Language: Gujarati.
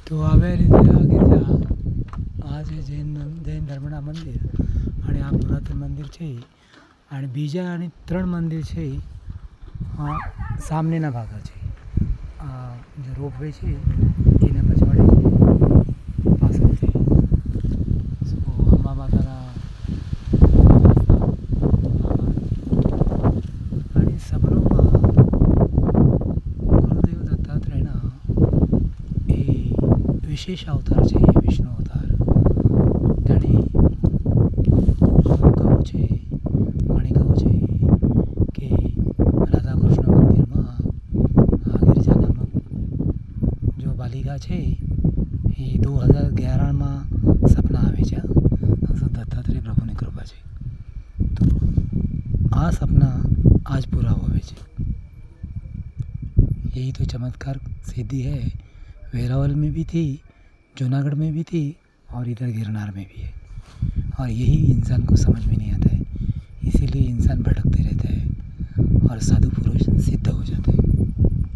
તો આવી રીતે આ ગિરજા આ છે જૈન ધર્મના મંદિર અને આ પુરાતન મંદિર છે અને બીજા અને 3 મંદિર છે સામેના ભાગમાં છે. આ જે રોપવે છે એના પછવાડે છે પાછળથી અંબા માતાના અને સપનોમાં ગુરુદેવ દત્તાત્રેયના એ વિશેષ અવતાર છે વિષ્ણુ અવતાર. તેણે કહું છે મને કહું છે કે રાધાકૃષ્ણ મંદિરમાં આ ગિરજા નામક જો બાલિકા છે એ 2011માં સપના આવે છે. દત્તાત્રેય પ્રભુની કૃપા છે. તો આ સपना आज पूरा हुए છે. यही तो चमत्कार सिद्धि है. वेरावल में भी थी, जूनागढ़ में भी थी और इधर गिरनार में भी है. और यही इंसान को समझ में नहीं आता है, इसीलिए इंसान भटकते रहता है और साधु